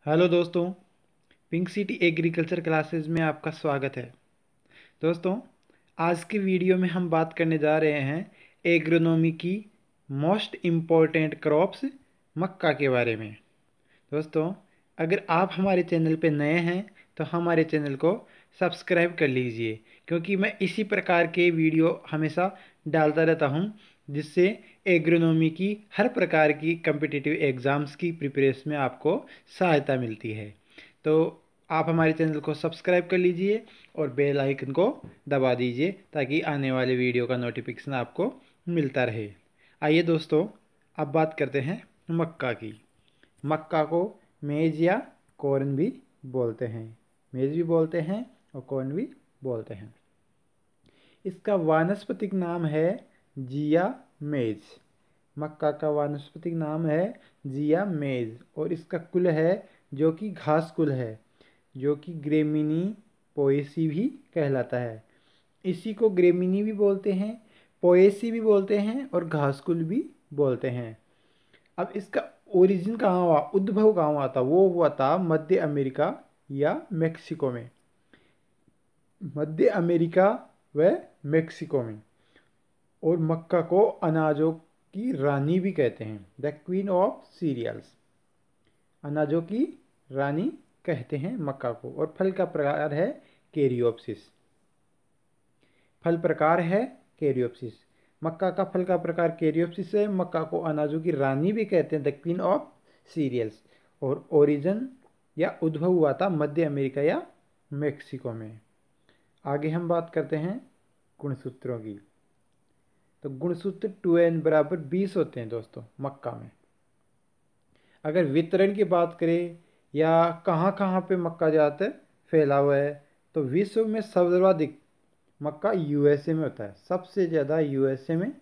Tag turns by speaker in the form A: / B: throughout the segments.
A: Hello दोस्तों, pink city agriculture classes में आपका स्वागत है। दोस्तों, आज की वीडियो में हम बात करने जा रहे हैं एग्रोनॉमी की मोस्ट इम्पॉर्टेंट क्रॉप्स मक्का के बारे में। दोस्तों, अगर आप हमारे चैनल पे नए हैं तो हमारे चैनल को सब्सक्राइब कर लीजिए, क्योंकि मैं इसी प्रकार के वीडियो हमेशा डालता रहता हूं, जिससे एग्रोनॉमी की हर प्रकार की कम्पिटिटिव एग्ज़ाम्स की प्रिपरेशन में आपको सहायता मिलती है। तो आप हमारे चैनल को सब्सक्राइब कर लीजिए और बेल आइकन को दबा दीजिए ताकि आने वाले वीडियो का नोटिफिकेशन आपको मिलता रहे। आइए दोस्तों, अब बात करते हैं मक्का की। मक्का को मेज या कॉर्न भी बोलते हैं। मेज भी बोलते हैं और कॉर्न भी बोलते हैं। इसका वानस्पतिक नाम है जिया मेज। मक्का का वानस्पतिक नाम है जिया मेज और इसका कुल है जो कि घास कुल है, जो कि ग्रेमिनी पोएसी भी कहलाता है। इसी को ग्रेमिनी भी बोलते हैं, पोएसी भी बोलते हैं और घास कुल भी बोलते हैं। अब इसका ओरिजिन कहाँ हुआ, उद्भव कहाँ हुआ था? वो हुआ था मध्य अमेरिका या मेक्सिको में। मध्य अमेरिका व मेक्सिको में। और मक्का को अनाजों की रानी भी कहते हैं, द क्वीन ऑफ सीरियल्स। अनाजों की रानी कहते हैं मक्का को। और फल का प्रकार है कैरियोप्सिस। फल प्रकार है कैरियोप्सिस। मक्का का फल का प्रकार कैरियोप्सिस है। मक्का को अनाजों की रानी भी कहते हैं, द क्वीन ऑफ सीरियल्स। और ओरिजिन या उद्भव हुआ था मध्य अमेरिका या मेक्सिको में। आगे हम बात करते हैं गुणसूत्रों की। तो गुणसूत्र 2n बराबर 20 होते हैं दोस्तों मक्का में। अगर वितरण की बात करें या कहाँ कहाँ पे मक्का ज़्यादातर फैला हुआ है, तो विश्व में सर्वाधिक मक्का यूएसए में होता है। सबसे ज़्यादा यूएसए में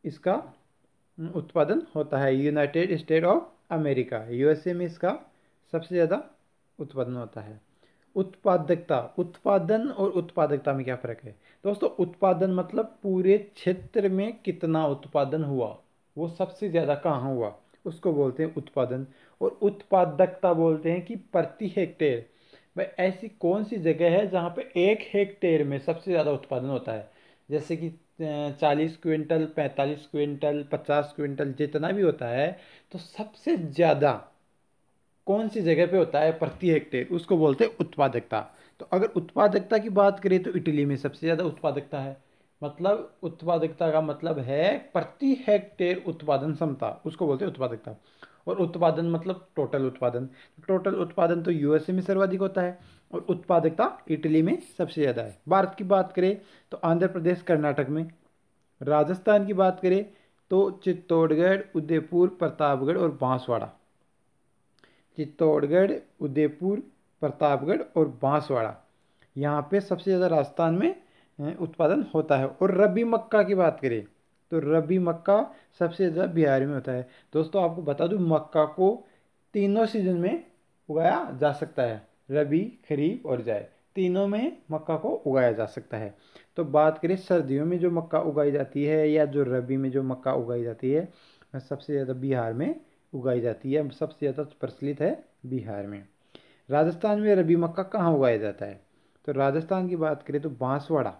A: इसका उत्पादन होता है। United state of America, USA में इसका सबसे ज़्यादा उत्पादन होता है। उत्पादकता, उत्पादन और उत्पादकता में क्या फ़र्क है दोस्तों? उत्पादन मतलब पूरे क्षेत्र में कितना उत्पादन हुआ, वो सबसे ज़्यादा कहाँ हुआ, उसको बोलते हैं उत्पादन। और उत्पादकता बोलते हैं कि प्रति हेक्टेयर, भाई ऐसी कौन सी जगह है जहाँ पे 1 हेक्टेयर में सबसे ज़्यादा उत्पादन होता है। जैसे कि 40 क्विंटल, 45 क्विंटल, 50 क्विंटल, जितना भी होता है, तो सबसे ज़्यादा कौन सी जगह पे होता है प्रति हेक्टेयर, उसको बोलते हैं उत्पादकता। तो अगर उत्पादकता की बात करें तो इटली में सबसे ज़्यादा उत्पादकता है। मतलब उत्पादकता का मतलब है प्रति हेक्टेयर उत्पादन क्षमता, उसको बोलते हैं उत्पादकता। और उत्पादन मतलब टोटल उत्पादन। टोटल उत्पादन तो यूएसए में सर्वाधिक होता है और उत्पादकता इटली में सबसे ज़्यादा है। भारत की बात करें तो आंध्र प्रदेश, कर्नाटक में। राजस्थान की बात करें तो चित्तौड़गढ़, उदयपुर, प्रतापगढ़ और बांसवाड़ा। चित्तौड़गढ़, उदयपुर, प्रतापगढ़ और बांसवाड़ा, यहाँ पे सबसे ज़्यादा राजस्थान में उत्पादन होता है। और रबी मक्का की बात करें तो रबी मक्का सबसे ज़्यादा बिहार में होता है। दोस्तों, आपको बता दूं, मक्का को तीनों सीजन में उगाया जा सकता है। रबी, खरीफ और जायद, तीनों में मक्का को उगाया जा सकता है। तो बात करें सर्दियों में जो मक्का उगाई जाती है या जो रबी में जो मक्का उगाई जाती है, सबसे ज़्यादा बिहार में उगाई जाती है। सबसे ज़्यादा प्रचलित है बिहार में। राजस्थान में रबी मक्का कहाँ उगाया जाता है? तो राजस्थान की बात करें तो बांसवाड़ा।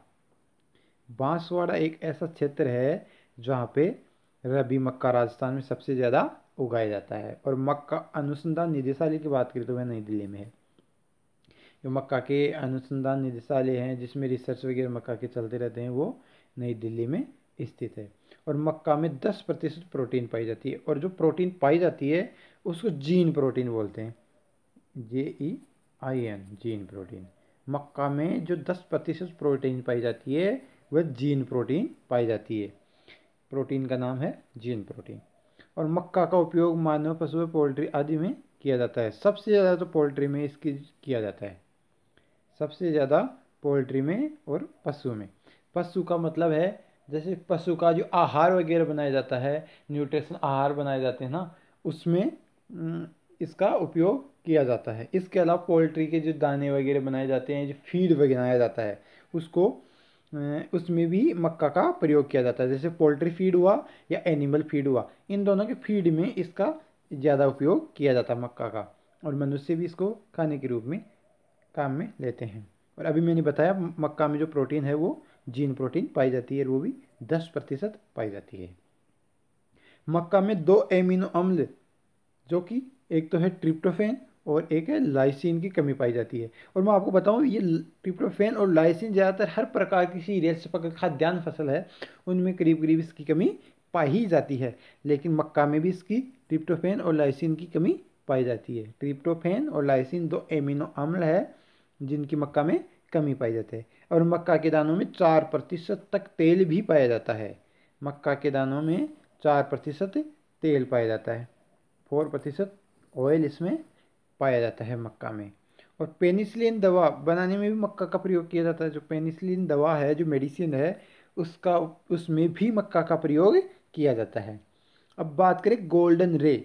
A: बांसवाड़ा एक ऐसा क्षेत्र है जहाँ पे रबी मक्का राजस्थान में सबसे ज़्यादा उगाया जाता है। और मक्का अनुसंधान निदेशालय की बात करें तो वह नई दिल्ली में है। जो मक्का के अनुसंधान निदेशालय हैं जिसमें रिसर्च वगैरह मक्का के चलते रहते हैं, वो नई दिल्ली में स्थित है। और मक्का में 10% प्रोटीन पाई जाती है। और जो प्रोटीन पाई जाती है उसको जीन प्रोटीन बोलते हैं, JEIN, जीन प्रोटीन। मक्का में जो 10% प्रोटीन पाई जाती है वह जीन प्रोटीन पाई जाती है। प्रोटीन का नाम है जीन प्रोटीन। और मक्का का उपयोग मानव, पशु, पोल्ट्री आदि में किया जाता है। सबसे ज़्यादा तो पोल्ट्री में इसकी किया जाता है, सबसे ज़्यादा पोल्ट्री में और पशु में। पशु का मतलब है जैसे पशु का जो आहार वगैरह बनाया जाता है, न्यूट्रिशन आहार बनाए जाते हैं ना, उसमें इसका उपयोग किया जाता है। इसके अलावा पोल्ट्री के जो दाने वगैरह बनाए जाते हैं, जो फीड बनाया जाता है, उसको उसमें भी मक्का का प्रयोग किया जाता है। जैसे पोल्ट्री फीड हुआ या एनिमल फीड हुआ, इन दोनों के फीड में इसका ज़्यादा उपयोग किया जाता है मक्का का, और मनुष्य भी इसको खाने के रूप में काम में लेते हैं। और अभी मैंने बताया मक्का में जो प्रोटीन है वो जीन प्रोटीन पाई जाती है, और वो भी 10% पाई जाती है। मक्का में 2 एमिनो अम्ल, जो कि एक तो है ट्रिप्टोफैन और एक है लाइसिन की कमी पाई जाती है। और मैं आपको बताऊं, ये ट्रिप्टोफैन और लाइसिन ज़्यादातर हर प्रकार की सीरियल से खाद्यान्न फसल है उनमें करीब करीब इसकी कमी पाई ही जाती है, लेकिन मक्का में भी इसकी ट्रिप्टोफैन और लाइसिन की कमी पाई जाती है। ट्रिप्टोफैन और लाइसिन 2 एमिनो अम्ल है जिनकी मक्का में कमी पाई जाती है। और मक्का के दानों में 4% तक तेल भी पाया जाता है। मक्का के दानों में 4% तेल पाया जाता है, 4% ऑयल इसमें पाया जाता है मक्का में। और पेनिसिलिन दवा बनाने में भी मक्का का प्रयोग किया जाता है। जो पेनिसिलिन दवा है, जो मेडिसिन है, उसका उसमें भी मक्का का प्रयोग किया जाता है। अब बात करें गोल्डन रे।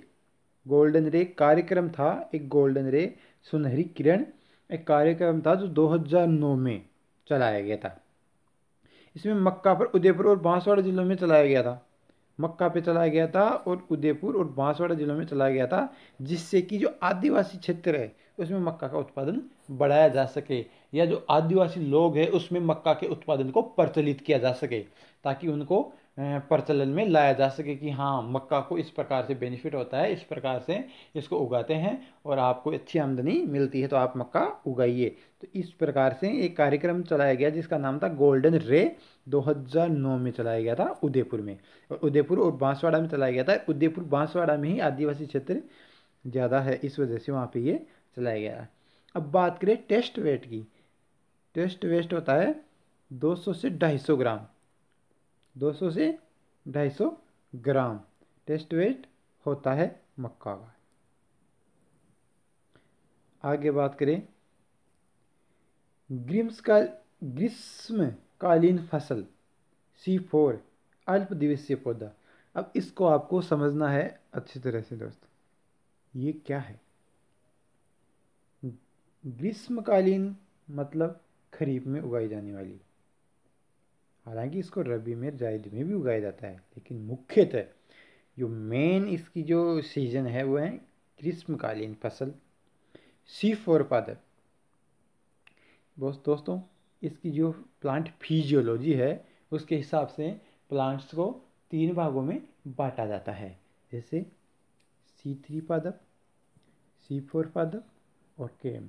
A: गोल्डन रे कार्यक्रम था, एक गोल्डन रे सुनहरी किरण एक कार्यक्रम था जो 2009 में चलाया गया था। इसमें मक्का पर उदयपुर और बांसवाड़ा जिलों में चलाया गया था। मक्का पे चलाया गया था और उदयपुर और बांसवाड़ा जिलों में चलाया गया था, जिससे कि जो आदिवासी क्षेत्र है उसमें मक्का का उत्पादन बढ़ाया जा सके, या जो आदिवासी लोग हैं उसमें मक्का के उत्पादन को प्रचलित किया जा सके, ताकि उनको प्रचलन में लाया जा सके कि हाँ, मक्का को इस प्रकार से बेनिफिट होता है, इस प्रकार से इसको उगाते हैं और आपको अच्छी आमदनी मिलती है, तो आप मक्का उगाइए। तो इस प्रकार से एक कार्यक्रम चलाया गया जिसका नाम था गोल्डन रे। 2009 में चलाया गया था उदयपुर में, और उदयपुर और बांसवाड़ा में चलाया गया था। उदयपुर बांसवाड़ा में ही आदिवासी क्षेत्र ज़्यादा है, इस वजह से वहाँ पे ये चलाया गया है। अब बात करें टेस्ट वेट की। टेस्ट वेट होता है 200 से 250 ग्राम, 200 से 250 ग्राम टेस्ट वेट होता है मक्का का। आगे बात करें ग्रीष्मकालीन फसल C4 अल्प दिवसीय पौधा। अब इसको आपको समझना है अच्छी तरह से दोस्तों, ये क्या है। ग्रीष्मकालीन मतलब खरीफ में उगाई जाने वाली, हालांकि इसको रबी में जायद में भी उगाया जाता है, लेकिन मुख्यतः जो मेन इसकी जो सीजन है वो है ग्रीष्मकालीन फसल C4 पादप। दोस्तों, इसकी जो प्लांट फिजियोलॉजी है उसके हिसाब से प्लांट्स को 3 भागों में बांटा जाता है, जैसे C3 पादप, C4 पादप और CA।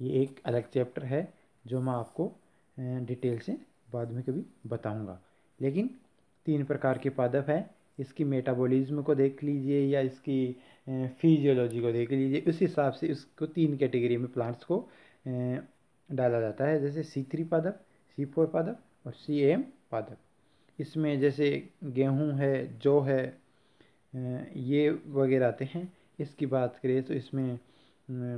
A: ये एक अलग चैप्टर है जो मैं आपको डिटेल से बाद में कभी बताऊंगा। लेकिन 3 प्रकार के पादप हैं। इसकी मेटाबॉलिज्म को देख लीजिए या इसकी फिजियोलॉजी को देख लीजिए, उस हिसाब से इसको 3 कैटेगरी में प्लांट्स को डाला जाता है, जैसे C3 पादप, C4 पादप और CAM पादप। इसमें जैसे गेहूं है, जौ है, ये वगैरह आते हैं। इसकी बात करें तो इसमें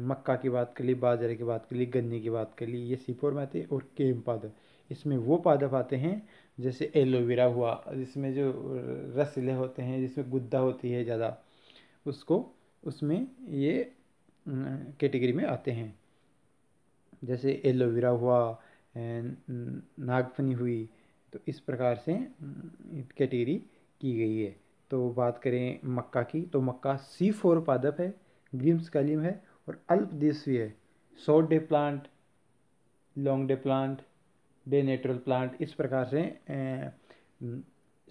A: मक्का की बात कर ली, बाजरे की बात कर ली, गन्ने की बात कर ली, ये C4 में आते हैं। और केम पादप, इसमें वो पादप आते हैं जैसे एलोवेरा हुआ, जिसमें जो रसीले होते हैं, जिसमें गुद्दा होती है ज़्यादा, उसको उसमें ये कैटेगरी में आते हैं। जैसे एलोवेरा हुआ, नागफनी हुई, तो इस प्रकार से कैटेगरी की गई है। तो बात करें मक्का की, तो मक्का C4 पादप है, ग्रीष्मकालीन है और अल्पदेशीय है। Short day plant, long day plant, day natural plant, इस प्रकार से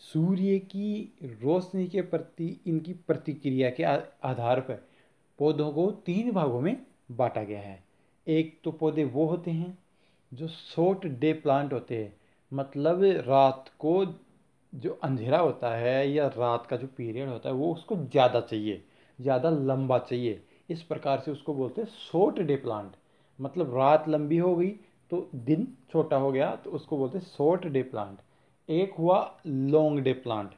A: सूर्य की रोशनी के प्रति इनकी प्रतिक्रिया के आधार पर पौधों को 3 भागों में बांटा गया है। एक तो पौधे वो होते हैं जो शॉर्ट डे प्लांट होते हैं, मतलब रात को जो अंधेरा होता है या रात का जो पीरियड होता है वो उसको ज़्यादा चाहिए, ज़्यादा लंबा चाहिए, इस प्रकार से उसको बोलते हैं शॉर्ट डे प्लांट। मतलब रात लंबी हो गई तो दिन छोटा हो गया, तो उसको बोलते हैं शॉर्ट डे प्लांट। एक हुआ long day plant.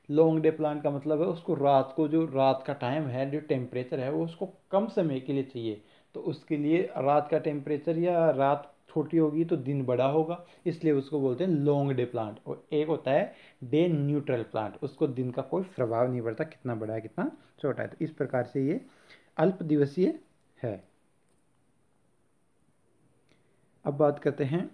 A: Long day plant का मतलब है उसको रात को, जो रात का टाइम है, जो टेम्परेचर है वो उसको कम समय के लिए चाहिए, तो उसके लिए रात का टेम्परेचर या रात छोटी होगी तो दिन बड़ा होगा, इसलिए उसको बोलते हैं लॉन्ग डे प्लांट। और एक होता है डे न्यूट्रल प्लांट, उसको दिन का कोई प्रभाव नहीं पड़ता कितना बड़ा है कितना छोटा है, तो इस प्रकार से ये अल्प दिवसीय है। अब बात करते हैं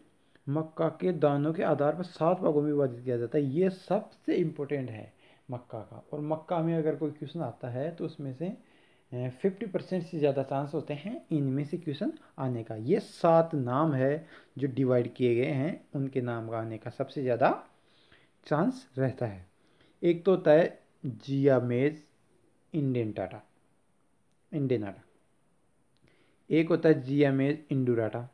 A: मक्का के दानों के आधार पर 7 भागों में विभाजित किया जाता है। ये सबसे इम्पोर्टेंट है। मक्का का। और मक्का में अगर कोई क्वेश्चन आता है तो उसमें से 50% से ज़्यादा चांस होते हैं इनमें से क्वेश्चन आने का। ये 7 नाम है जो डिवाइड किए गए हैं, उनके नाम का आने का सबसे ज़्यादा चांस रहता है। एक तो होता है जियामेज इंडेंटाटा, इंडेनाटा। एक होता है जियामेज इंडुराटा।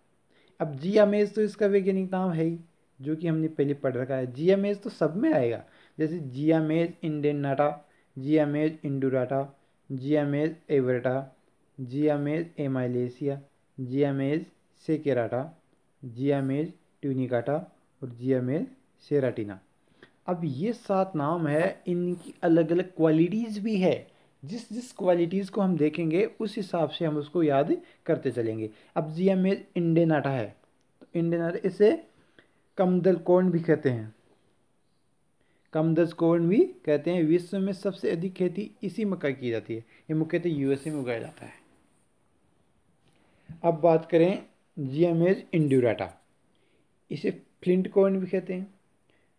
A: अब जियामेज तो इसका वैज्ञानिक नाम है ही, जो कि हमने पहले पढ़ रखा है। जियामेज तो सब में आएगा, जैसे जियामेज इंडेनाटा, जियामेज इंडुराटा, जियामेज एवर्टा, जियामेज एमाइलेसिया, जियामेज सेकेराटा, जियामेज ट्यूनिकाटा और जियामेज सेराटिना। अब ये 7 नाम है, इनकी अलग अलग क्वालिटीज़ भी है। जिस जिस क्वालिटीज़ को हम देखेंगे उस हिसाब से हम उसको याद करते चलेंगे। अब जियामेज इंडेनाटा है, तो इंडेनाटा इसे कमदल कौन भी कहते हैं, कमदस कौन भी कहते हैं। विश्व में सबसे अधिक खेती इसी मक्का की जाती है। ये मुख्यतः यूएसए में उगाया जाता है। अब बात करें जियामेज इंड्यूराटा, इसे फ्लिंट कॉर्न भी कहते हैं।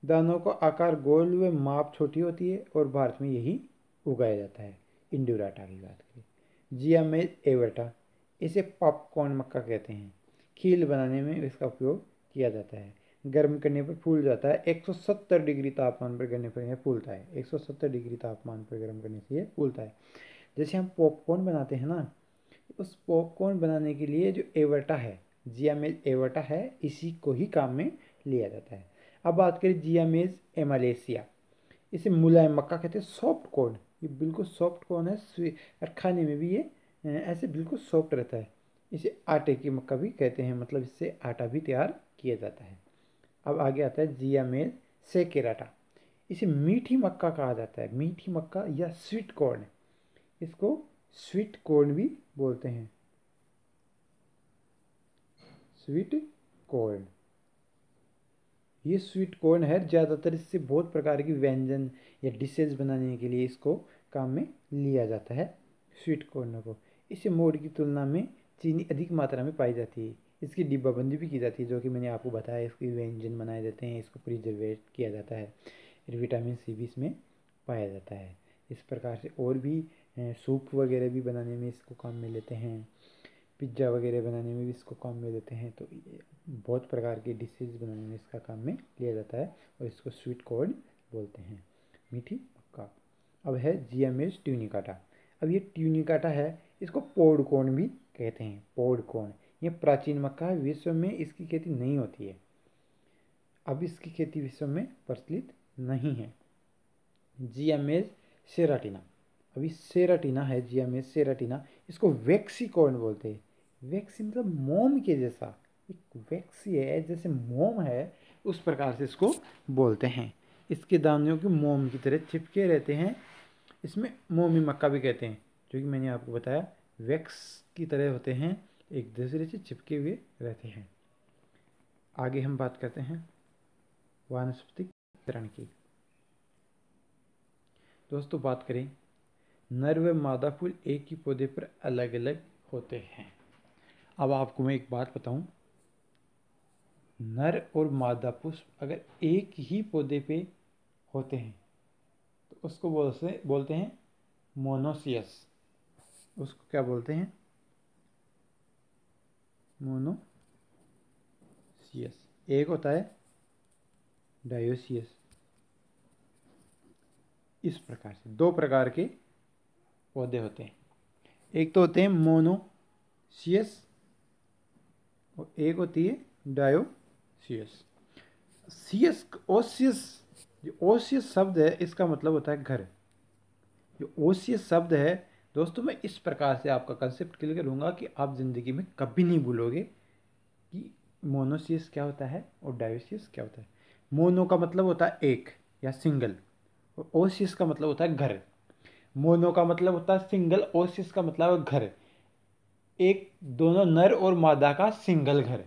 A: दानों का आकार गोल व माप छोटी होती है और भारत में यही उगाया जाता है। इंड्यूराटा की बात करें। जियामेज एवर्टा, इसे पॉपकॉर्न मक्का कहते हैं। खील बनाने में इसका उपयोग किया जाता है। गर्म करने पर फूल जाता है। 170 डिग्री तापमान पर करने पर यह फूलता है। 170 डिग्री तापमान पर गर्म करने से यह फूलता है। जैसे हम पॉपकॉर्न बनाते हैं ना, उस पॉपकॉर्न बनाने के लिए जो एवर्टा है, जियामेज एवर्टा है, इसी को ही काम में लिया जाता है। अब बात करें जियामेज एमालेसिया, इसे मुलायम मक्का कहते हैं। सॉफ्ट कॉर्न, ये बिल्कुल सॉफ्ट कॉर्न है और खाने में भी ये ऐसे बिल्कुल सॉफ्ट रहता है। इसे आटे की मक्का भी कहते हैं, मतलब इससे आटा भी तैयार किया जाता है। अब आगे आता है जियामेज सेकेराटा, इसे मीठी मक्का कहा जाता है। मीठी मक्का या स्वीट कॉर्न, इसको स्वीट कॉर्न भी बोलते हैं। स्वीट कॉर्न, ये स्वीट कॉर्न है। ज़्यादातर इससे बहुत प्रकार की व्यंजन या डिशेज बनाने के लिए इसको काम में लिया जाता है, स्वीट कॉर्न को। इसे मोड की तुलना में चीनी अधिक मात्रा में पाई जाती है। इसकी डिब्बाबंदी भी की जाती है, जो कि मैंने आपको बताया। इसके व्यंजन बनाए जाते हैं, इसको प्रिजर्वेट किया जाता है। विटामिन सी भी इसमें पाया जाता है। इस प्रकार से और भी सूप वगैरह भी बनाने में इसको काम में लेते हैं। पिज्ज़ा वगैरह बनाने में भी इसको काम में लेते हैं। तो ये बहुत प्रकार के डिशेज बनाने में इसका काम में लिया जाता है और इसको स्वीट कॉर्न बोलते हैं, मीठी मक्का। अब है जियामेज ट्यूनिकाटा। अब ये ट्यूनिकाटा है, इसको पोड कॉर्न भी कहते हैं। पोड कॉर्न ये प्राचीन मक्का है। विश्व में इसकी खेती नहीं होती है। अब इसकी खेती विश्व में प्रचलित नहीं है। जियामेज सेराटिना, अभी सेराटिना है, जियामेज सेराटिना, इसको वैक्सी कॉर्न बोलते हैं। वैक्सी मतलब मोम के जैसा, एक वैक्सी है जैसे मोम है, उस प्रकार से इसको बोलते हैं। इसके दानों के मोम की तरह चिपके रहते हैं। इसमें मोमी मक्का भी कहते हैं, जो कि मैंने आपको बताया वैक्स की तरह होते हैं, एक दूसरे से चिपके हुए रहते हैं। आगे हम बात करते हैं वानस्पतिक चरण की। दोस्तों बात करें, नर व मादा फूल एक ही पौधे पर अलग अलग होते हैं। अब आपको मैं एक बात बताऊं, नर और मादा पुष्प अगर एक ही पौधे पे होते हैं तो उसको बोलते हैं मोनोसियस। उसको क्या बोलते हैं? मोनोसियस। एक होता है डायोसियस। इस प्रकार से 2 प्रकार के पौधे होते हैं। एक तो होते हैं मोनोसियस और एक होती है डायोसियस। सियस ओसियस, जो ओसियस शब्द है इसका मतलब होता है घर। जो ओसियस शब्द है दोस्तों, मैं इस प्रकार से आपका कंसेप्ट क्लियर करूंगा कि आप ज़िंदगी में कभी नहीं भूलोगे कि मोनोसियस क्या होता है और डायोसियस क्या होता है। मोनो का मतलब होता है एक या सिंगल, और ओसियस का मतलब होता है घर। मोनो का मतलब होता है सिंगल, ओसियस का मतलब है घर। एक दोनों नर और मादा का सिंगल घर,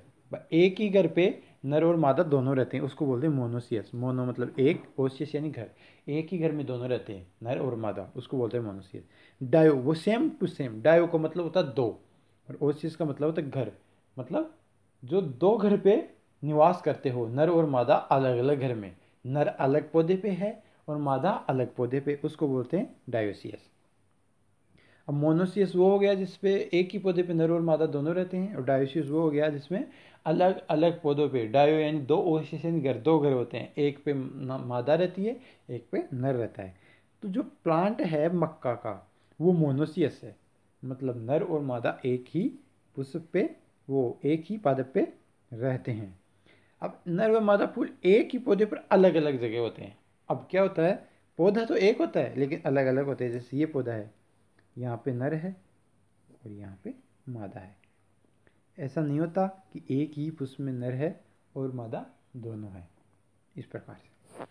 A: एक ही घर पे नर और मादा दोनों रहते हैं, उसको बोलते हैं मोनोसियस। मोनो मतलब एक, ओसियस यानी घर। एक ही घर में दोनों रहते हैं नर और मादा, उसको बोलते हैं मोनोसियस। डायो वो सेम टू सेम, डायो का मतलब होता है 2 और ओसियस का मतलब होता है घर। मतलब जो 2 घर पे निवास करते हो, नर और मादा अलग अलग घर में। नर अलग पौधे पे है और मादा अलग पौधे पे, उसको बोलते हैं डायोसियस। अब मोनोसियस वो हो गया जिसपे एक ही पौधे पे नर और मादा दोनों रहते हैं, और डायोसियस वो हो गया जिसमें अलग अलग पौधों पे, डायो यानी दो ओएसिस यानी घर, दो घर होते हैं, एक पे मादा रहती है, एक पे नर रहता है। तो जो प्लांट है मक्का का वो मोनोसियस है, मतलब नर और मादा एक ही पुष्प पे, वो एक ही पादप पे रहते हैं। अब नर व मादा फूल एक ही पौधे पर अलग अलग जगह होते हैं। अब क्या होता है, पौधा तो एक होता है लेकिन अलग अलग होते हैं। जैसे ये पौधा है, यहाँ पे नर है और यहाँ पे मादा है। ऐसा नहीं होता कि एक ही पुष्प में नर है और मादा दोनों है। इस प्रकार से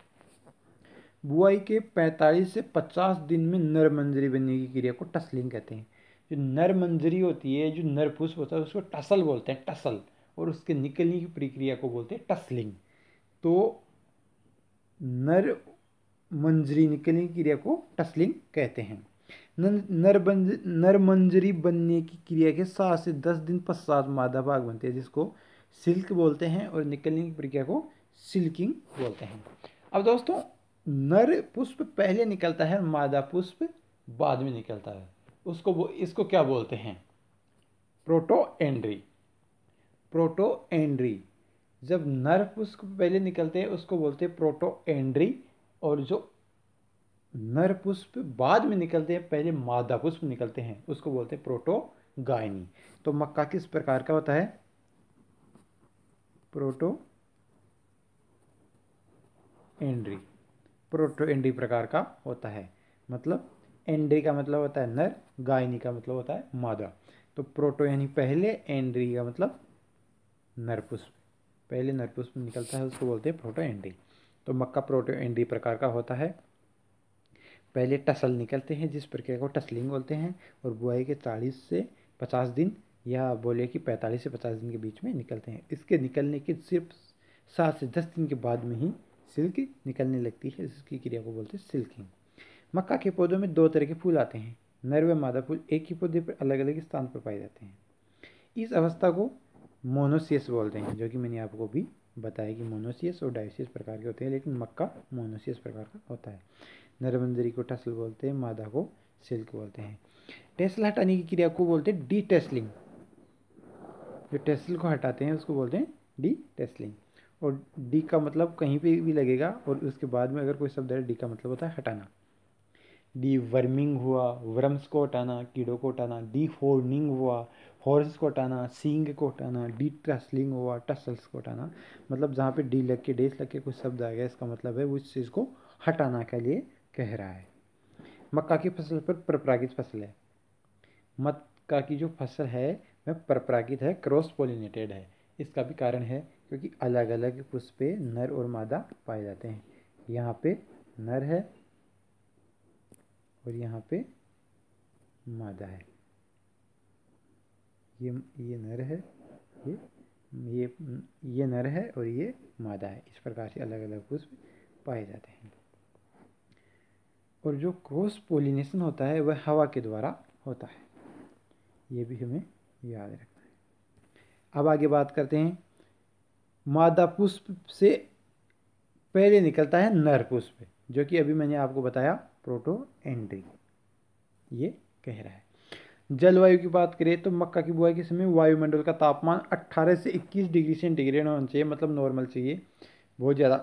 A: बुआई के 45 से 50 दिन में नर मंजरी बनने की क्रिया को टसलिंग कहते हैं। जो नर मंजरी होती है, जो नर पुष्प होता है, उसको टसल बोलते हैं, टसल, और उसके निकलने की प्रक्रिया को बोलते हैं टसलिंग। तो नर मंजरी निकलने की क्रिया को टसलिंग कहते हैं। नर मंजरी बनने की क्रिया के 7 से 10 दिन पश्चात मादा भाग बनते हैं, जिसको सिल्क बोलते हैं, और निकलने की प्रक्रिया को सिल्किंग बोलते हैं। अब दोस्तों, नर पुष्प पहले निकलता है, मादा पुष्प बाद में निकलता है। इसको क्या बोलते हैं, प्रोटोएंड्री। प्रोटोएंड्री। जब नर पुष्प पहले निकलते हैं उसको बोलते हैं प्रोटोएंड्री, और जो नर पुष्प बाद में निकलते हैं, पहले मादा पुष्प निकलते हैं, उसको बोलते हैं प्रोटोगायनी। तो मक्का किस प्रकार का होता है, प्रोटोएंड्री। प्रोटोएंड्री प्रकार का होता है, मतलब एंड्री का मतलब होता है नर, गायनी का मतलब होता है मादा। तो प्रोटो यानी पहले, एंड्री का मतलब नर पुष्प, पहले नर पुष्प निकलता है, उसको बोलते हैं प्रोटोएंड्री। तो मक्का प्रोटोएंड्री प्रकार का होता है। पहले टसल निकलते हैं, जिस प्रक्रिया को टसलिंग बोलते हैं, और बुआई के 40 से 50 दिन, या बोले कि 45 से 50 दिन के बीच में निकलते हैं। इसके निकलने के सिर्फ 7 से 10 दिन के बाद में ही सिल्क निकलने लगती है, जिसकी क्रिया को बोलते हैं सिल्किंग। मक्का के पौधों में 2 तरह के फूल आते हैं। नर व मादा फूल एक ही पौधे पर अलग अलग स्थान पर पाए जाते हैं। इस अवस्था को मोनोसियस बोलते हैं, जो कि मैंने आपको भी बताया कि मोनोसियस और डायोसियस प्रकार के होते हैं, लेकिन मक्का मोनोसियस प्रकार का होता है। नरमंजरी को टसल बोलते हैं, मादा को सिल्क बोलते हैं। टेसल हटाने की क्रिया को बोलते हैं डी टेसलिंग। जो टेसल को हटाते हैं उसको बोलते हैं डी टेसलिंग। और डी का मतलब कहीं पे भी लगेगा, और उसके बाद में अगर कोई शब्द है, डी का मतलब होता है हटाना। डी वर्मिंग हुआ, वर्म्स को हटाना, कीड़ों को हटाना। डी होर्निंग हुआ, हॉर्स को हटाना, सींग को हटाना। डी टसलिंग हुआ, टसल्स को हटाना। मतलब जहाँ पे डी लग के, डेस लग के कुछ शब्द आ गया, इसका मतलब है वो इस चीज़ को हटाना के लिए कह रहा है। मक्का की फसल पर परपरागित फसल है। मक्का की जो फसल है वह परपरागित है, क्रॉस पोलिनेटेड है। इसका भी कारण है क्योंकि अलग अलग पुष्प पे नर और मादा पाए जाते हैं। यहाँ पे नर है और यहाँ पे मादा है। ये नर है, ये ये नर है और ये मादा है। इस प्रकार से अलग अलग पुष्प पाए जाते हैं। और जो क्रॉस पोलिनेशन होता है वह हवा के द्वारा होता है, ये भी हमें याद रखना है। अब आगे बात करते हैं, मादा पुष्प से पहले निकलता है नर पुष्प, जो कि अभी मैंने आपको बताया प्रोटोएंड्री, ये कह रहा है। जलवायु की बात करें तो मक्का की बुआई के समय वायुमंडल का तापमान 18 से 21 डिग्री सेंटीग्रेड होना चाहिए, मतलब नॉर्मल चाहिए, बहुत ज़्यादा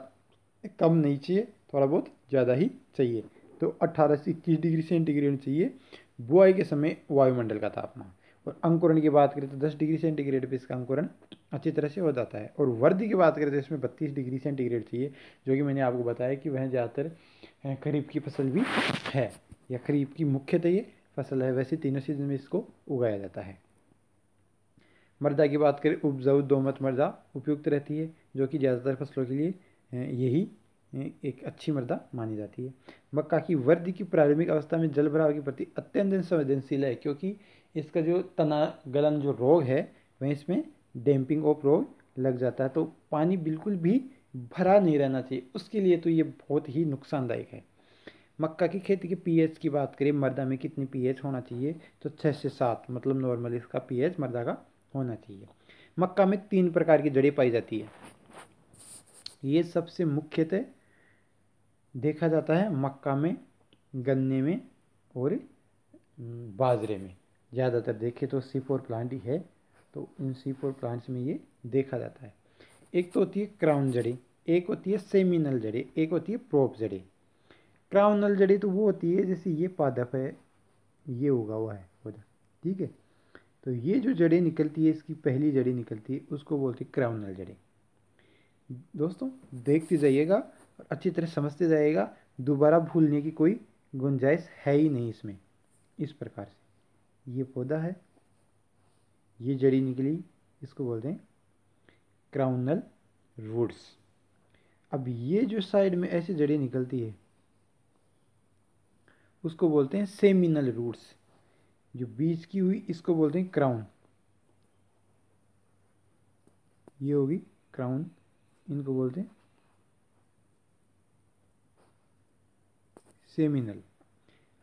A: कम नहीं चाहिए, थोड़ा बहुत ज़्यादा ही चाहिए। तो 18 से 21 डिग्री सेंटीग्रेड चाहिए बुआई के समय वायुमंडल का तापमान। और अंकुरण की बात करें तो 10 डिग्री सेंटीग्रेड पे इसका अंकुरण अच्छी तरह से हो जाता है। और वृद्धि की बात करें तो इसमें 32 डिग्री सेंटीग्रेड चाहिए, जो कि मैंने आपको बताया कि वह ज़्यादातर खरीफ की फसल भी है, या खरीफ की मुख्यतः ये फसल है। वैसे तीनों सीजन में इसको उगाया जाता है। मृदा की बात करें, उपजाऊ दोमट मृदा उपयुक्त रहती है, जो कि ज़्यादातर फसलों के लिए यही एक अच्छी मृदा मानी जाती है। मक्का की वृद्धि की प्रारंभिक अवस्था में जल भराव के प्रति अत्यंत संवेदनशील है, क्योंकि इसका जो तना गलन जो रोग है वह इसमें डैम्पिंग ऑफ रोग लग जाता है। तो पानी बिल्कुल भी भरा नहीं रहना चाहिए, उसके लिए तो ये बहुत ही नुकसानदायक है। मक्का की खेती के पीएच की बात करें, मृदा में कितनी पीएच होना चाहिए, तो 6 से 7, मतलब नॉर्मल इसका पीएच मृदा का होना चाहिए। मक्का में 3 प्रकार की जड़ें पाई जाती है। ये सबसे मुख्यतः देखा जाता है मक्का में, गन्ने में और बाजरे में। ज़्यादातर देखें तो C4 प्लांट ही है, तो इन C4 प्लांट्स में ये देखा जाता है। एक तो होती है क्राउन जड़ें, एक होती है सेमिनल जड़ें, एक होती है प्रोप जड़ें। क्राउनल जड़ें तो वो होती है जैसे ये पादप है, ये उगा हुआ है पौधा, ठीक है, तो ये जो जड़ें निकलती है, इसकी पहली जड़ें निकलती है, उसको बोलते हैं क्राउनल जड़ें। दोस्तों देखते जाइएगा और अच्छी तरह समझते जाइएगा, दोबारा भूलने की कोई गुंजाइश है ही नहीं इसमें। इस प्रकार से ये पौधा है, ये जड़ी निकली, इसको बोलते हैं क्राउनल रूट्स। अब ये जो साइड में ऐसी जड़ी निकलती है उसको बोलते हैं सेमिनल रूट्स। जो बीच की हुई इसको बोलते हैं क्राउन, ये होगी क्राउन, इनको बोलते हैं सेमिनल।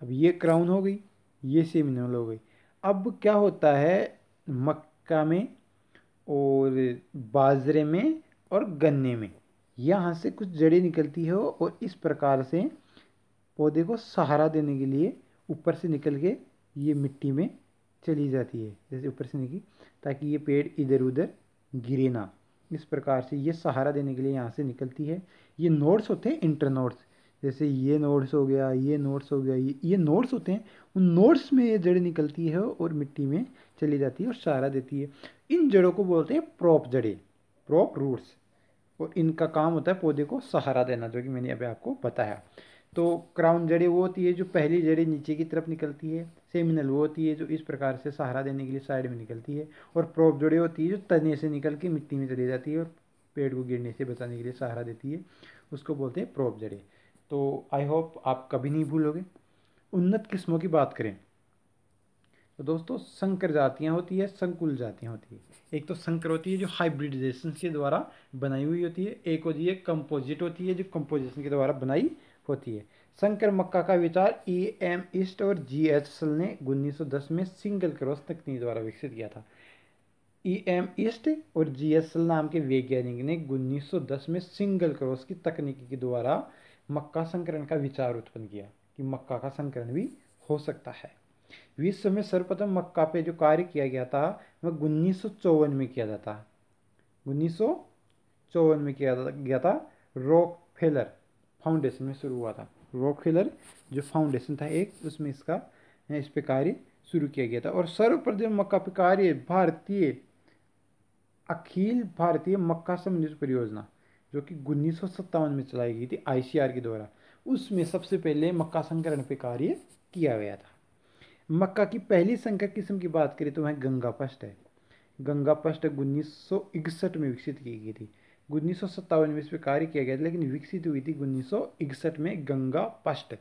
A: अब ये क्राउन हो गई, ये सेमिनल हो गई। अब क्या होता है मक्का में और बाजरे में और गन्ने में, यहाँ से कुछ जड़ें निकलती है और इस प्रकार से पौधे को सहारा देने के लिए ऊपर से निकल के ये मिट्टी में चली जाती है, जैसे ऊपर से निकली, ताकि ये पेड़ इधर उधर गिरे ना। इस प्रकार से ये सहारा देने के लिए यहाँ से निकलती है। ये नोड्स होते हैं, इंटर नोड्स, जैसे ये नोड्स हो गया, ये नोड्स हो गया, ये नोड्स होते हैं। उन नोड्स में ये जड़ निकलती है और मिट्टी में चली जाती है और सहारा देती है। इन जड़ों को बोलते हैं प्रोप जड़ें, प्रोप रूट्स, और इनका काम होता है पौधे को सहारा देना, जो कि मैंने अभी आपको बताया। तो क्राउन जड़ें वो होती है जो पहली जड़ें नीचे की तरफ निकलती है, सेमिनल वो होती है जो इस प्रकार से सहारा देने के लिए साइड में निकलती है, और प्रोप जड़ें होती है जो तने से निकल के मिट्टी में चली जाती है और पेड़ को गिरने से बचाने के लिए सहारा देती है, उसको बोलते हैं प्रोप जड़ें। तो आई होप आप कभी नहीं भूलोगे। उन्नत किस्मों की बात करें तो दोस्तों संकर जातियाँ होती है, संकुल जातियाँ होती है। एक तो संकर होती है जो हाइब्रिडाइजेशन के द्वारा बनाई हुई होती है, एक होती है कंपोजिट होती है जो कंपोजिशन के द्वारा बनाई होती है। संकर मक्का का विचार EM ईस्ट और GH सल ने 1910 में सिंगल क्रॉस तकनीक द्वारा विकसित किया था। EM ईस्ट और GH सल नाम के वैज्ञानिक ने 1910 में सिंगल क्रॉस की तकनीक के द्वारा मक्का संकरण का विचार उत्पन्न किया कि मक्का का संकरण भी हो सकता है। विश्व में सर्वप्रथम मक्का पे जो कार्य किया गया था वह 1954 में किया जाता, 1954 में किया गया था। रॉकफेलर फाउंडेशन में शुरू हुआ था। रॉकफेलर जो फाउंडेशन था एक, उसमें इसका इस पे कार्य शुरू किया गया था। और सर्वप्रथम मक्का पे कार्य भारतीय अखिल भारतीय मक्का समन्वित परियोजना, जो कि 1957 में चलाई गई थी ICR के द्वारा, उसमें सबसे पहले मक्का संकरण पे कार्य किया गया था। मक्का की पहली संकर किस्म की बात करें तो वह गंगा पष्ट है। गंगा पष्ट 1961 में विकसित की गई थी। 1957 में इस पर कार्य किया गया था, लेकिन विकसित हुई थी 1961 में गंगा पष्ट।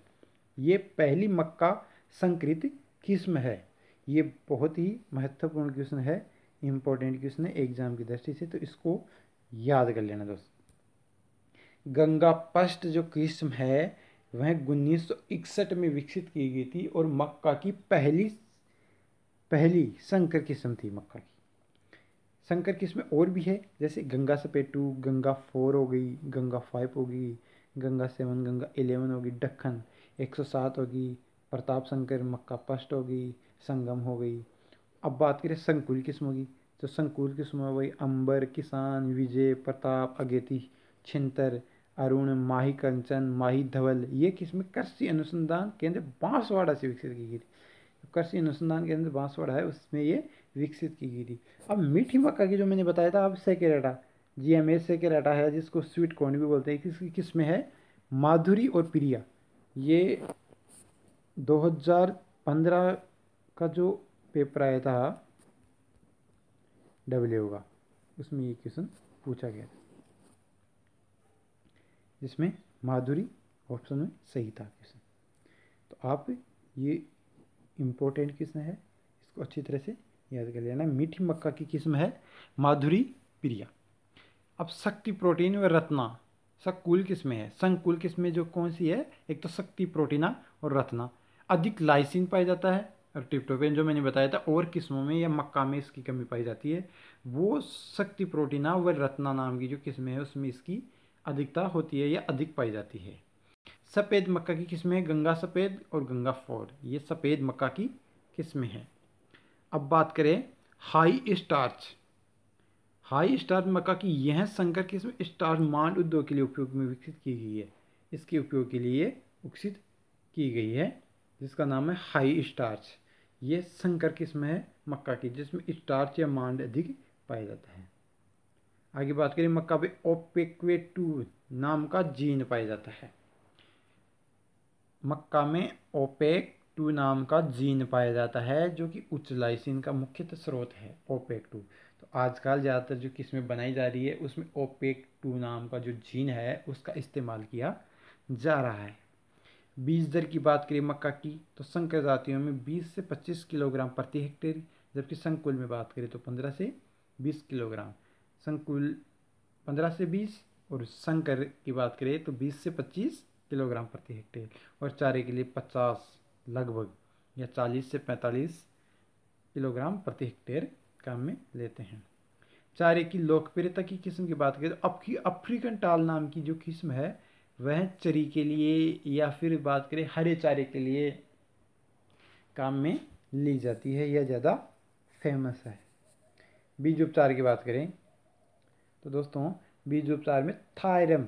A: ये पहली मक्का संकरित किस्म है। ये बहुत ही महत्वपूर्ण किस्म है, इम्पोर्टेंट किस्म है एग्जाम की दृष्टि से, तो इसको याद कर लेना दोस्त। गंगा पष्ट जो किस्म है वह 1961 में विकसित की गई थी और मक्का की पहली संकर किस्म थी मक्का की। संकर किस्में और भी है, जैसे गंगा सपेटू, गंगा 4 हो गई, गंगा 5 हो गई, गंगा 7, गंगा 11 होगी, दक्खन 107 होगी, प्रताप शंकर मक्का पष्ट होगी, संगम हो गई। अब बात करें संकुल किस्मों की, तो संकुल किस्म हो गई अंबर, किसान, विजय, प्रताप, अगेती, छिंतर, अरुण, माही कंचन, माही धवल। ये किस्में कृषि अनुसंधान केंद्र बांसवाड़ा से विकसित की गई थी। कृषि अनुसंधान केंद्र बांसवाड़ा है, उसमें ये विकसित की गई थी। अब मीठी मक्का की जो मैंने बताया था, अब सेकेरेटा, GMA सेकेरेटा है, जिसको स्वीट कॉर्न भी बोलते हैं, किसकी किस्में है माधुरी और प्रिया। ये 2015 का जो पेपर आया था WO का, उसमें ये क्वेश्चन पूछा गया था, जिसमें माधुरी ऑप्शन में सही था क्वेश्चन। तो आप ये इम्पोर्टेंट किस्म है, इसको अच्छी तरह से याद कर लेना। मीठी मक्का की किस्म है माधुरी प्रिया। अब शक्ति प्रोटीन व रत्ना संकुल किस्में है। संकुल किस्में जो कौन सी है, एक तो शक्ति प्रोटीना और रत्ना। अधिक लाइसिन पाया जाता है, और ट्रिप्टोफैन जो मैंने बताया था और किस्मों में या मक्का में इसकी कमी पाई जाती है। वो शक्ति प्रोटीना व रत्ना नाम की जो किस्में है उसमें इसकी अधिकता होती है या अधिक पाई जाती है। सफ़ेद मक्का की किस्में गंगा सफ़ेद और गंगा फोर, ये सफ़ेद मक्का की किस्में हैं। अब बात करें हाई स्टार्च। हाई स्टार्च मक्का की यह संकर किस्म स्टार्च मांड उद्योग के लिए उपयोग में विकसित की गई है। इसके उपयोग के लिए विकसित की गई है, जिसका नाम है हाई स्टार्च। ये संकर किस्म है मक्का की, जिसमें स्टार्च या मांड अधिक पाया जाता है। आगे बात करें मक्का पे ओपेक्वे2 नाम का जीन पाया जाता है। मक्का में ओपेक2 नाम का जीन पाया जाता है, जो कि उच्च लाइसिन का मुख्यतः स्रोत है ओपेक2। तो आजकल ज़्यादातर जो किस्में बनाई जा रही है उसमें ओपेक2 नाम का जो जीन है उसका इस्तेमाल किया जा रहा है। बीज दर की बात करें मक्का की तो संकर जातियों में 20 से 25 किलोग्राम प्रति हेक्टेयर, जबकि संकुल में बात करें तो 15 से 20 किलोग्राम। संकुल 15 से 20 और संकर की बात करें तो 20 से 25 किलोग्राम प्रति हेक्टेयर, और चारे के लिए 50 लगभग या 40 से 45 किलोग्राम प्रति हेक्टेयर काम में लेते हैं। चारे की लोकप्रियता की किस्म की बात करें तो अब की अफ्रीकन टाल नाम की जो किस्म है वह चरी के लिए या फिर बात करें हरे चारे के लिए काम में ली जाती है, यह ज़्यादा फेमस है। बीज उपचार की बात करें तो दोस्तों बीज उपचार में थायरम,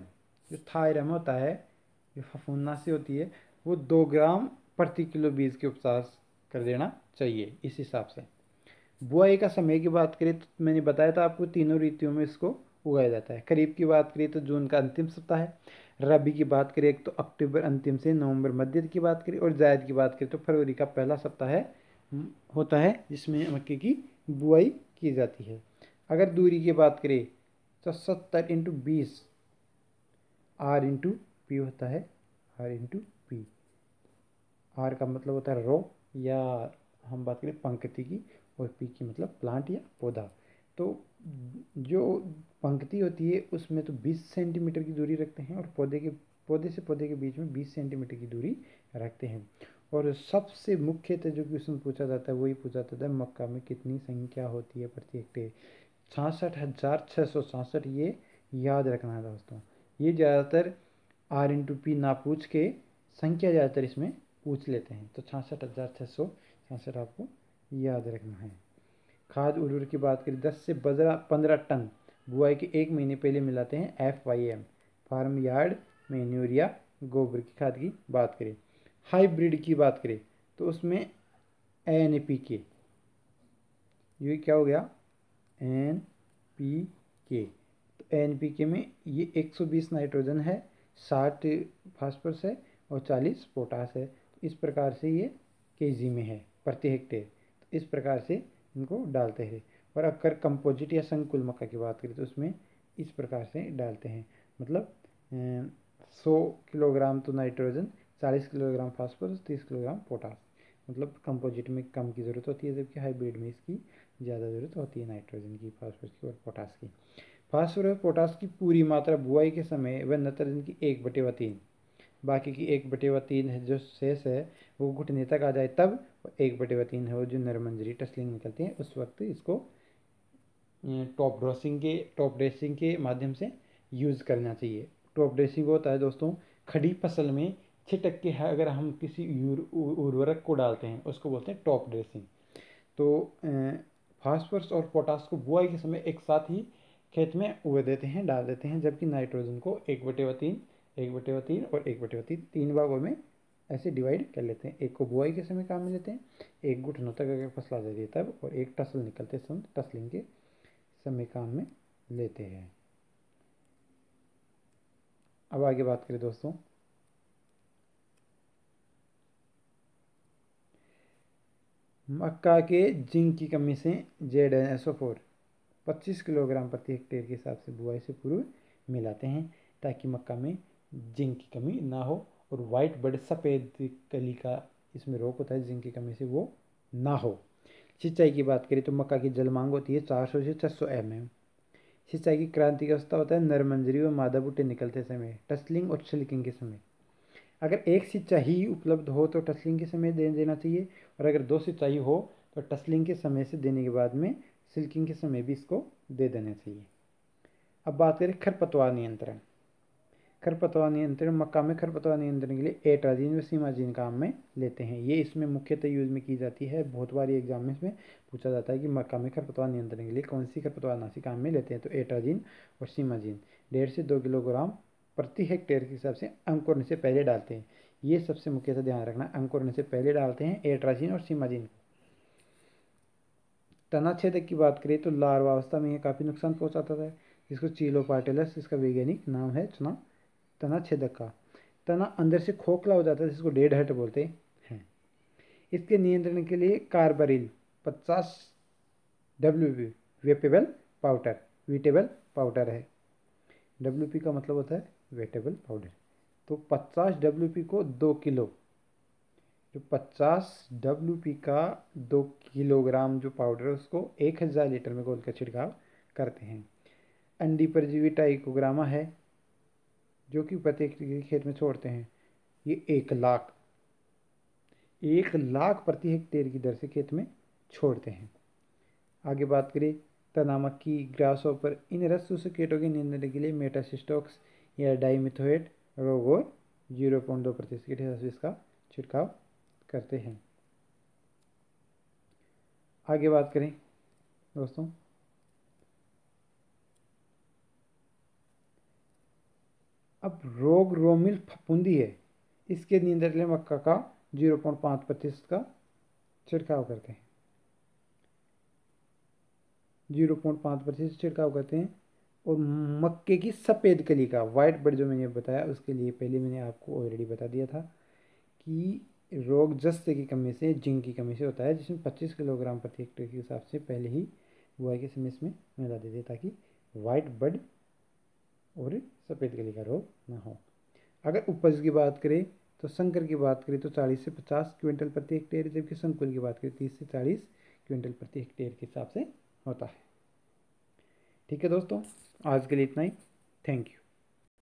A: जो थायरम होता है, जो फफूंदनाशी होती है, वो 2 ग्राम प्रति किलो बीज के उपचार कर देना चाहिए इस हिसाब से। बुआई का समय की बात करें तो मैंने बताया था आपको तीनों ऋतुओं में इसको उगाया जाता है। खरीफ की बात करें तो जून का अंतिम सप्ताह है। रबी की बात करें तो अक्टूबर अंतिम से नवंबर मध्य की बात करें, और जायद की बात करें तो फरवरी का पहला सप्ताह है होता है, जिसमें मक्के की बुआई की जाती है। अगर दूरी की बात करें तो 70x20 R/P होता है, R/P। आर का मतलब होता है रो, या हम बात करें पंक्ति की, और पी की मतलब प्लांट या पौधा। तो जो पंक्ति होती है उसमें तो 20 सेंटीमीटर की दूरी रखते हैं, और पौधे से पौधे के बीच में 20 सेंटीमीटर की दूरी रखते हैं। और सबसे मुख्यतः जो क्वेश्चन पूछा जाता है वही पूछा जाता है मक्का में कितनी संख्या होती है प्रति हेक्टेयर। 66,666, ये याद रखना है दोस्तों। ये ज़्यादातर R/P ना पूछ के संख्या ज़्यादातर इसमें पूछ लेते हैं, तो 66,666 आपको याद रखना है। खाद उर्वरक की बात करें 10 से 15 टन बुआई के 1 महीने पहले मिलाते हैं FYM, फार्म यार्ड मैन्योर या गोबर की खाद की बात करें। हाइब्रिड की बात करें तो उसमें NPK, ये क्या हो गया NPK। तो NPK में ये 120 नाइट्रोजन है, 60 फास्फोरस है और 40 पोटास है। तो इस प्रकार से ये केजी में है प्रति हेक्टेयर, तो इस प्रकार से इनको डालते हैं। और अगर कंपोजिट या संकुल मक्का की बात करें तो उसमें इस प्रकार से डालते हैं, मतलब 100 किलोग्राम तो nitrogen, 40 kilogram phosphorus, 30 kilogram potash. मतलब कंपोजिट में कम की ज़रूरत होती है, जबकि हाइब्रिड में इसकी ज़्यादा ज़रूरत होती है नाइट्रोजन की, फास्फोरस की और पोटास की। फास्फोरस और पोटास की पूरी मात्रा बुआई के समय व नाइट्रोजन की 1/3, बाकी की 1/3 है जो शेष है वो घुटने तक आ जाए तब, और 1/3 है वो जो नरमंजरी टसलिंग निकलती है उस वक्त इसको टॉप ड्रेसिंग के माध्यम से यूज़ करना चाहिए। टॉप ड्रेसिंग होता है दोस्तों खड़ी फसल में छिटक के है, अगर हम किसी उर्वरक को डालते हैं उसको बोलते हैं टॉप ड्रेसिंग। तो फास्फोरस और पोटास को बुआई के समय एक साथ ही खेत में उगा देते हैं, डाल देते हैं, जबकि नाइट्रोजन को 1/3, 1/3 और 1/3 3 भागों में ऐसे डिवाइड कर लेते हैं। एक को बुआई के समय काम में लेते हैं, एक घुटनों तक अगर फसल आ जाती है तब, और एक टसल निकलते समय टसलिंग के समय काम में लेते हैं। अब आगे बात करें दोस्तों मक्का के जिंक की कमी से ZnSO4 25 किलोग्राम प्रति हेक्टेयर के हिसाब से बुआई से पूर्व मिलाते हैं, ताकि मक्का में जिंक की कमी ना हो, और वाइट बर्ड सफ़ेद कली का इसमें रोग होता है जिंक की कमी से, वो ना हो। सिंचाई की बात करें तो मक्का की जल मांग होती है 400 से 600 mm। सिंचाई की क्रांति की अवस्था होता है नरमंजरी व मादा बूटे निकलते समय, टसलिंग और छिलकिंग के समय। अगर एक सिंचाई उपलब्ध हो तो टसलिंग के समय दे देना चाहिए, और अगर 2 सिंचाई हो तो टसलिंग के समय से देने के बाद में सिल्किंग के समय भी इसको दे देना चाहिए। अब बात करें खरपतवार नियंत्रण। खरपतवार नियंत्रण, मक्का में खरपतवार नियंत्रण के लिए एट्राजीन व सीमाजीन काम में लेते हैं। ये इसमें मुख्यतः यूज में की जाती है। बहुत बार एग्जाम में इसमें पूछा जाता है कि मक्का में खरपतवार नियंत्रण के लिए कौन सी खरपतवारनाशी काम में लेते हैं, तो एट्राजीन और सीमाजीन 1.5 से 2 किलोग्राम प्रति हेक्टेयर के हिसाब से अंकुरने से पहले डालते हैं। ये सबसे मुख्यतः ध्यान रखना, अंकुरने से पहले डालते हैं एट्राजीन और सीमाजीन। तना छेदक की बात करें तो लार्वावस्था में ये काफ़ी नुकसान पहुंचाता है, जिसको चीलोपार्टेलस इसका वैज्ञानिक नाम है तना छेदक का। तना अंदर से खोखला हो जाता है, जिसको डेड हर्ट बोलते हैं। इसके नियंत्रण के लिए कार्बारिल 50 WP वेटेबल पाउडर है। WP का मतलब होता है वेटेबल पाउडर। तो 50 WP को 2 किलो, जो 50 WP का 2 किलोग्राम जो पाउडर है उसको 1000 लीटर में घोल कर छिड़काव करते हैं। अंडी परजीवी टाइकोग्रामा है, जो कि प्रत्येक खेत में छोड़ते हैं। ये 1 लाख प्रति हेक्टेयर की दर से खेत में छोड़ते हैं। आगे बात करें तना मक्खी, ग्रास पर, इन रस शोषक कीटों के नियंत्रण के लिए मेटासिस्टोक्स या डाइमिथोएट रोगोर 0.2% के हिसाब से इसका छिड़काव करते हैं। आगे बात करें दोस्तों, अब रोग रोमिल फफूंदी है, इसके नियंत्रण के लिए मक्का का 0.5% का छिड़काव करते हैं। 0.5% छिड़काव करते हैं। और मक्के की सफ़ेद कली का वाइट बर्ड जो मैंने बताया, उसके लिए पहले मैंने आपको ऑलरेडी बता दिया था कि रोग जस्ते की कमी से, जिंक की कमी से होता है, जिसमें 25 किलोग्राम प्रति हेक्टेयर के हिसाब से पहले ही बुआई के समय इसमें मिला देते, ताकि वाइट बर्ड और सफ़ेद कली का रोग ना हो। अगर उपज की बात करें तो संकर की बात करें तो 40 से 50 क्विंटल प्रति हेक्टेयर, जबकि संकुल की बात करें 30 से 40 क्विंटल प्रति हेक्टेयर के हिसाब से होता है। ठीक है दोस्तों, आज के लिए इतना ही। Thank you.